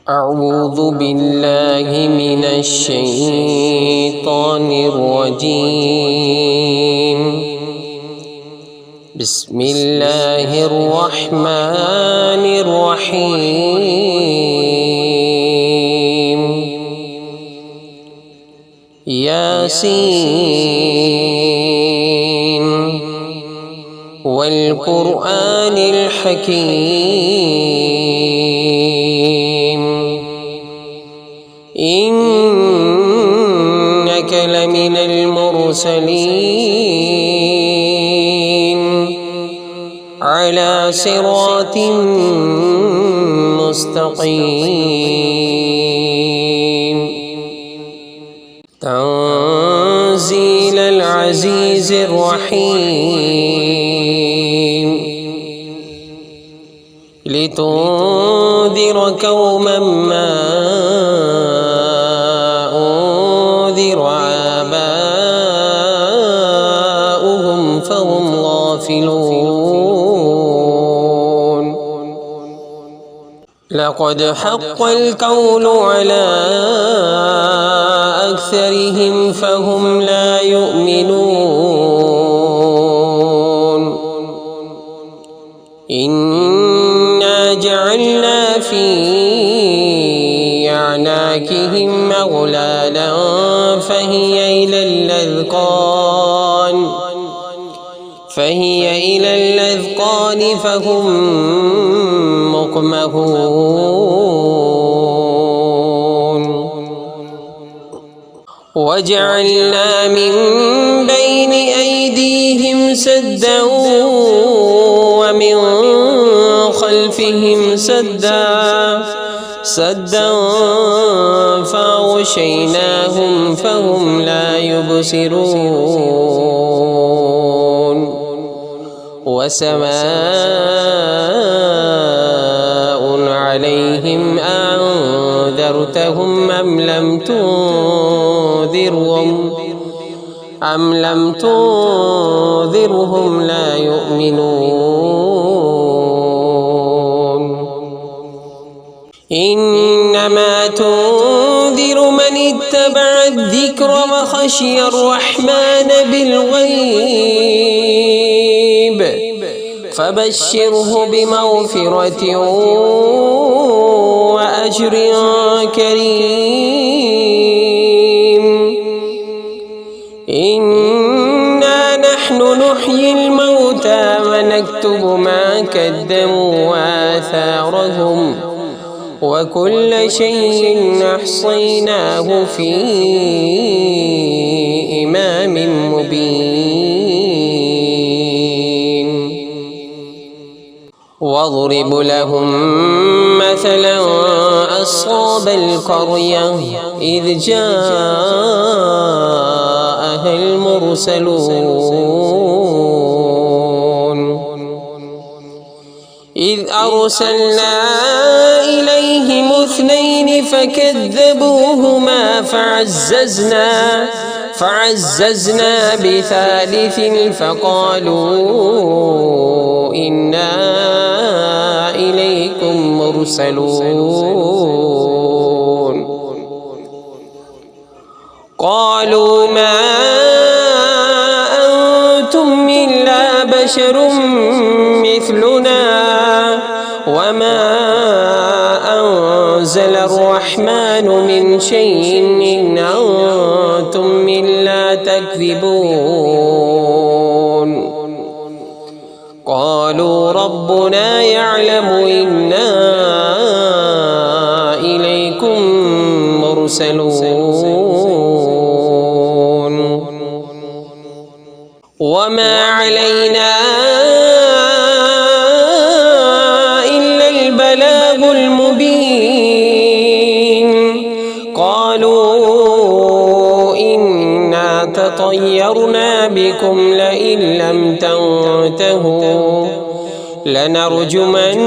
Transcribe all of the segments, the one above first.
أعوذ بالله من الشيطان الرجيم. بسم الله الرحمن الرحيم. ياسين والقرآن الحكيم إنك لمن المرسلين على صراط مستقيم. تنزيل العزيز الرحيم. لتنذر قوما ما أنذر آباؤهم فهم غافلون. لقد حق القول على أكثرهم فهم لا يؤمنون. إنا جعلنا في أعناقهم أغلالا فهي إلى الأذقان فهم مقمحون. وجعلنا من بين أيديهم سدا ومن خلفهم سدا فأغشيناهم فهم لا يبصرون. وسواء عليهم أنذرتهم أم لم تنذرهم لا يؤمنون. إنما تنذر من اتبع الذكر وخشي الرحمن بالغيب فبشره بمغفرة وأجر كريم. إنا نحن نحيي الموتى ونكتب ما قدموا وآثارهم وكل شيء أحصيناه في إمام مبين. واضرب لهم مثلا أصحاب القرية إذ جاءها المرسلون إذ أرسلنا إليهم 2 فكذبوهما فعززنا ب3 فقالوا إنا إليكم مرسلون. قالوا ما أنتم إلا بشر مثلنا وما أنزل الرحمن من شيء إن أنتم إلا تكذبون. قالوا ربنا يعلم إنا إليكم مرسلون وما علينا إلا البلاغ المبين. قالوا إنا تطيرنا بكم لئن لم تنتهوا لنرجمنكم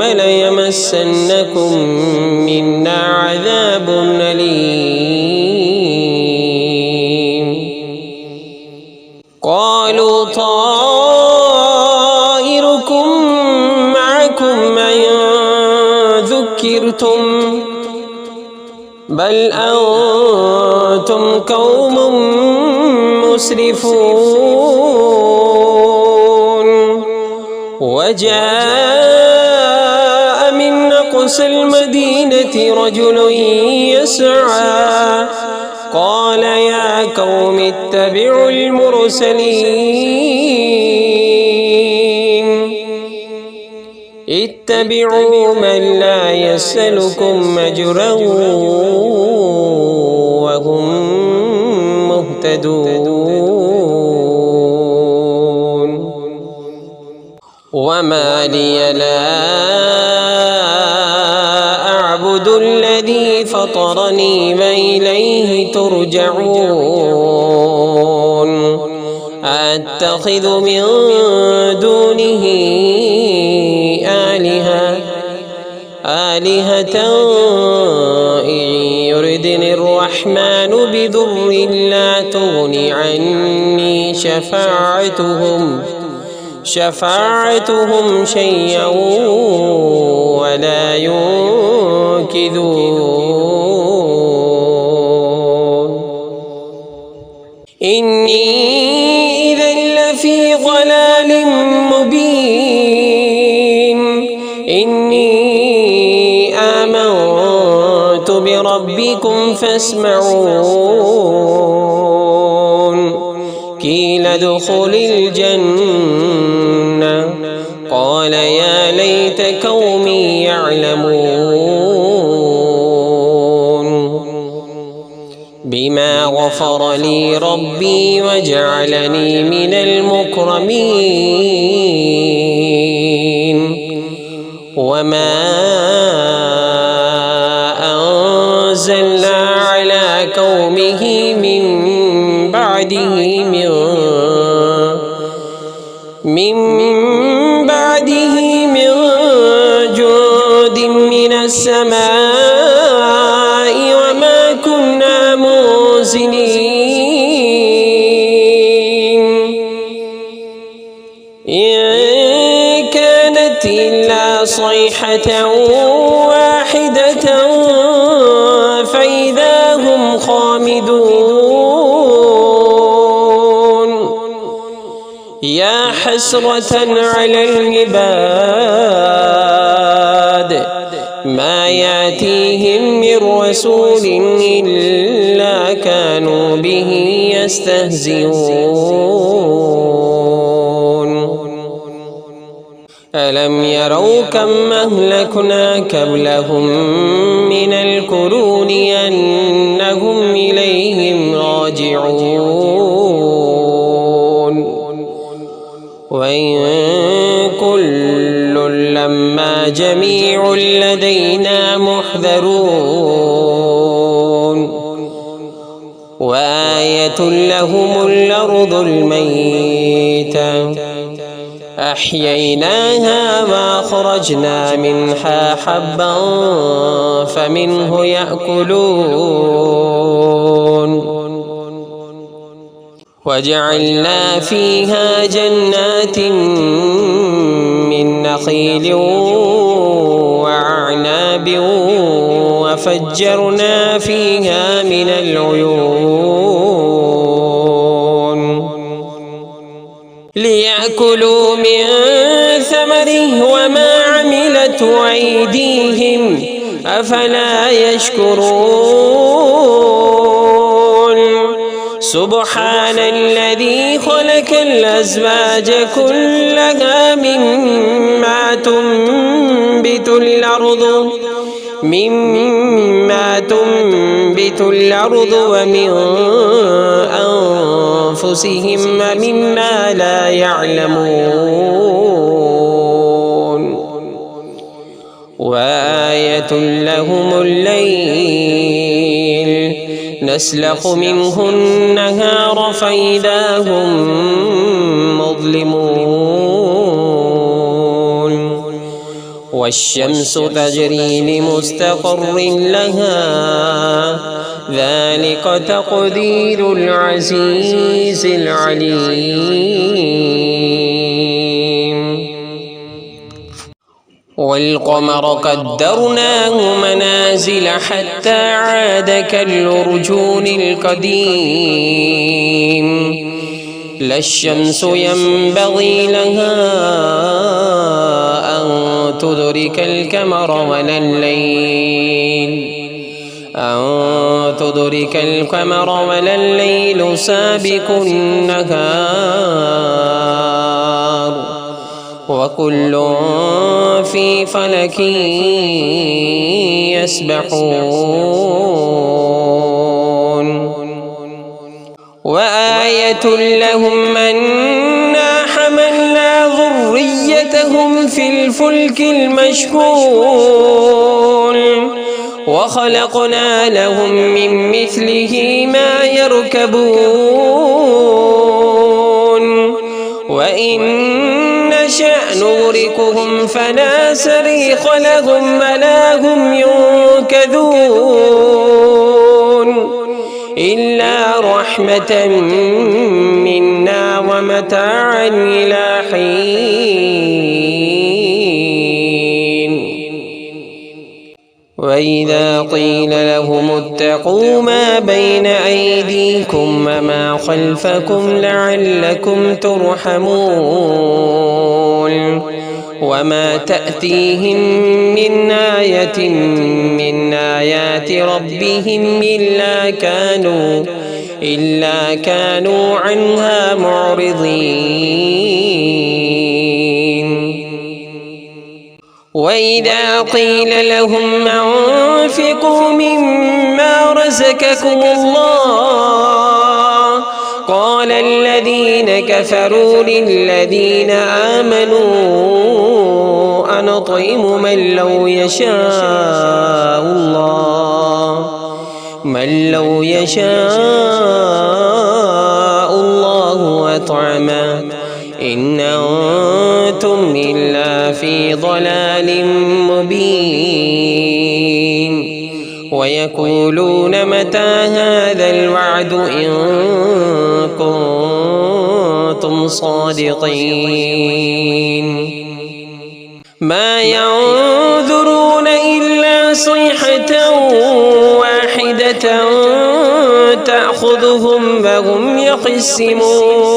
وليمسنكم منا عذاب أليم. قالوا طائركم معكم أن ذكرتم بل أنتم قوم مسرفون. وجاء من أقصى المدينة رجل يسعى قال يا قوم اتبعوا المرسلين اتبعوا من لا يسألكم أجرا وهم مهتدون. وما لي لا أعبد الذي فطرني وإليه ترجعون. أتخذ من دونه آلهة إن يردني الرحمن بضر لا تغن عني شفاعتهم شيئا ولا ينقذون. إني إذا لفي ضلال مبين. إني آمنت بربكم فاسمعون. قيل ادخل الجنة قال يا ليت قومي يعلمون بما غفر لي ربي وجعلني من المكرمين. وما أنزلنا على قومه من بعده من جود من السماء وما كنا منزلين. إن كانت إلا صيحة واحدة فإذا هم خامدون. يا حسرة على العباد ما يأتيهم من رسول إلا كانوا به يستهزئون. ألم يروا كم أهلكنا قبلهم من القرون أنهم إليهم راجعون. وإن كل لما جميع لدينا محذرون. وآية لهم الأرض الميتة أحييناها وأخرجنا منها حبا فمنه يأكلون. وجعلنا فيها جنات من نخيل وأعناب وفجرنا فيها من العيون ليأكلوا من ثمره وما عملته أيديهم أفلا يشكرون. سبحان الذي خلق الأزواج كلها مما تنبت الأرض ومن أنفسهم ومما لا يعلمون. وآية لهم الليل نسلخ منه النهار فإذا هم مظلمون. والشمس تجري لمستقر لها ذلك تقدير العزيز العليم. والقمر قدرناه منازل حتى عاد كالعرجون القديم لا الشمس ينبغي لها أن تدرك القمر ولا الليل سابق النهار وكل في فلك يسبحون وآية لهم أنا حملنا ذريتهم في الفلك المشحون وخلقنا لهم من مثله ما يركبون وإن نشأ نغرقهم فلا صريخ لهم ولا هم ينقذون إلا رحمة منا ومتاعا إلى حين وإذا قيل لهم اتقوا ما بين أيديكم وما خلفكم لعلكم ترحمون وما تأتيهم من آية من آيات ربهم إلا كانوا عنها معرضين وإذا قيل لهم أنفقوا مما رزقكم الله قال الذين كفروا للذين آمنوا أنطعم من لو يشاء الله أطعمه إن أنتم إلا في ضلال مبين ويقولون متى هذا الوعد إن كنتم صادقين ما ينظرون إلا صيحة واحدة تأخذهم وهم يخصمون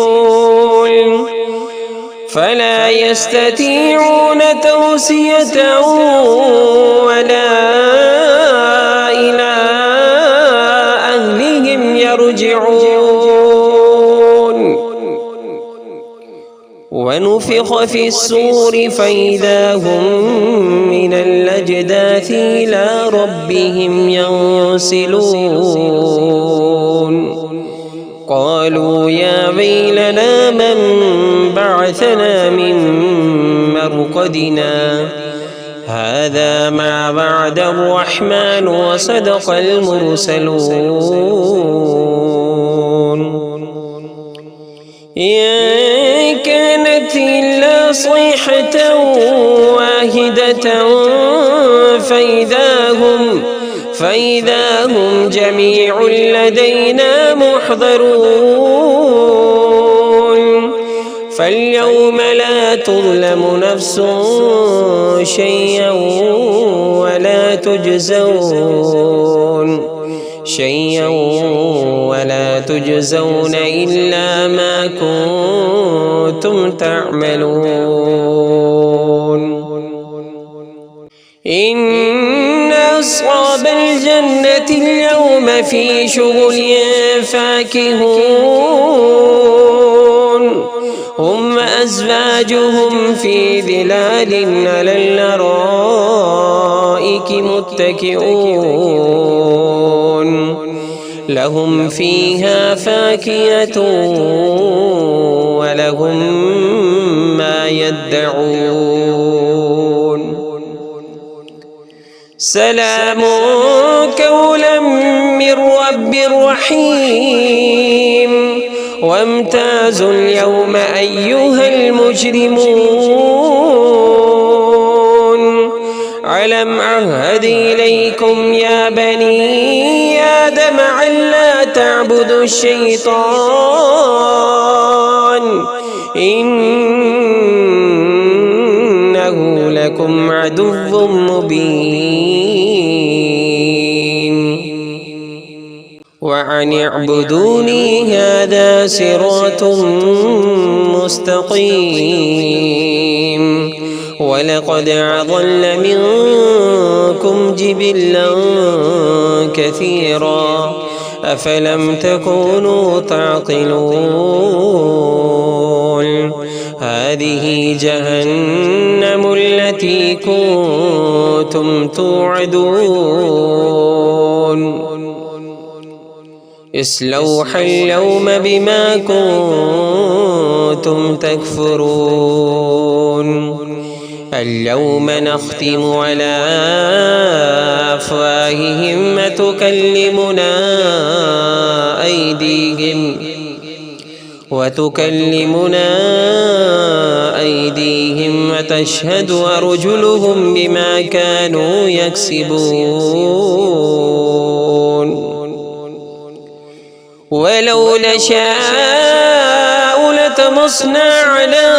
فلا يستطيعون توصية ولا إلى أهلهم يرجعون ونفخ في الصور فإذا هم من الأجداث إلى ربهم ينسلون قالوا يا ويلنا من بعثنا من مرقدنا هذا ما وعد الرحمن وصدق المرسلون إن كانت إلا صيحة واحدة فإذا هم جميع لدينا محضرون فاليوم لا تظلم نفس شيئا ولا تجزون إلا ما كنتم تعملون إن أصحاب الجنة اليوم في شغل فاكهون هم وأزواجهم في ظلال على الأرائك متكئون لهم فيها فاكهة ولهم ما يدعون سلام قولا من رب رحيم وامتازوا اليوم أيها المجرمون ألم أعهد إليكم يا بني آدم ألا تعبدوا الشيطان إنه لكم لكم عدو مبين وأن اعبدوني هذا صراط مستقيم ولقد أضل منكم جبلا كثيرا أفلم تكونوا تعقلون هذه جهنم التي كنتم توعدون اصلوها اليوم بما كنتم تكفرون اليوم نختم على أفواههم وتكلمنا أيديهم وتشهد أرجلهم بما كانوا يكسبون ولو نشاء لطمسنا على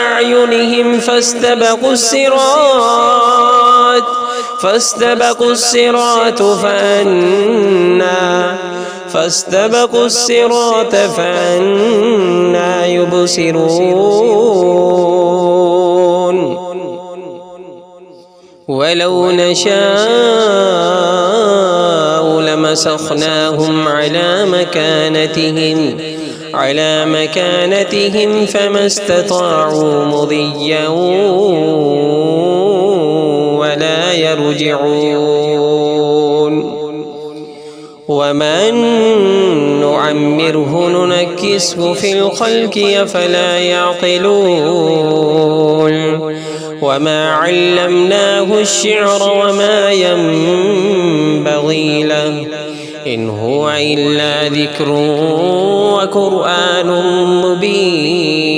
أعينهم فاستبقوا الصراط فأنى يبصرون ولو نشاء لمسخناهم على مكانتهم فما استطاعوا مضيا ولا يرجعون ومن نعمره ننكسه في الخلق أفلا يعقلون وما علمناه الشعر وما ينبغي له إن هو إلا ذكر وقرآن مبين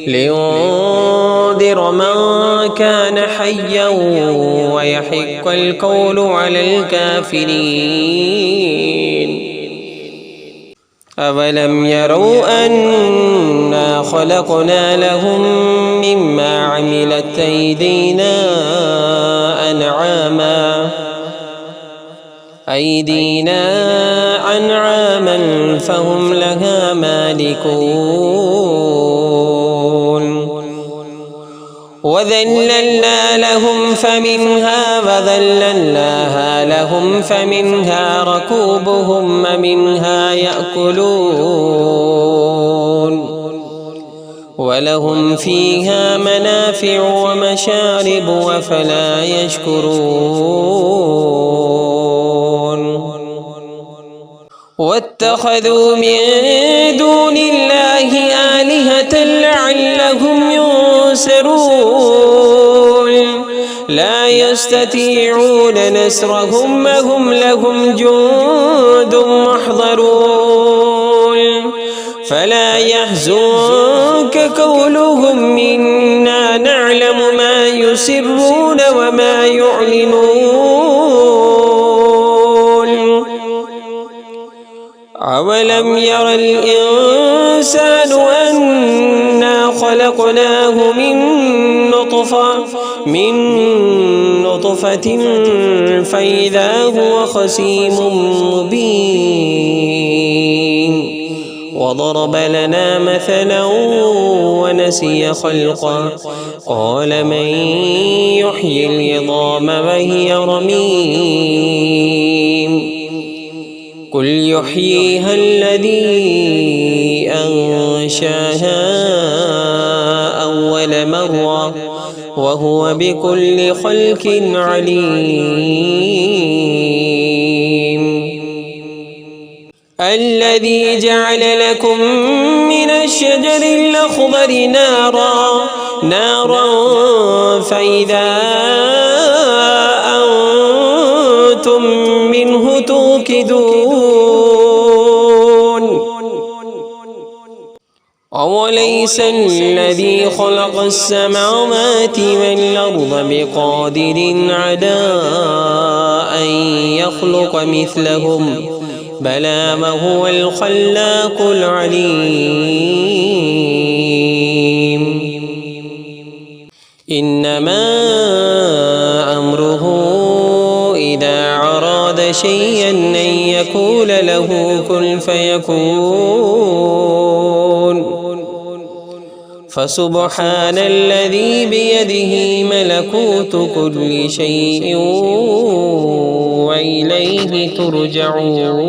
لينذر من كان حيا ويحق القول على الكافرين أولم يروا أنا خلقنا لهم مما عملت أيدينا أنعاما فهم لها مالكون وذللنا لهم فمنها ركوبهم ومنها يأكلون ولهم فيها منافع ومشارب وفلا يشكرون واتخذوا من دون الله آلهة لعلهم ينصرون لا يستطيعون نصرهم وهم لهم جند محضرون فلا يحزنك قولهم إنا نعلم ما يسرون وما يعلنون أولم ير الإنسان أنا خلقناه من نطفة فإذا هو خصيم مبين وضرب لنا مثلا ونسي خلقه قال من يحيي العظام وهي رميم قل يحييها الذي أنشاها أول مرة وهو بكل خلق عليم الذي جعل لكم من الشجر الأخضر نارا فإذا أنتم منه توقدون أوليس الذي خلق السماوات والأرض بقادر على أن يخلق مثلهم بلى وهو الخلاق العليم إنما أمره إذا أراد شيئا أن يقول له كن فيكون. فسبحان الذي بيده ملكوت كل شيء وإليه ترجعون.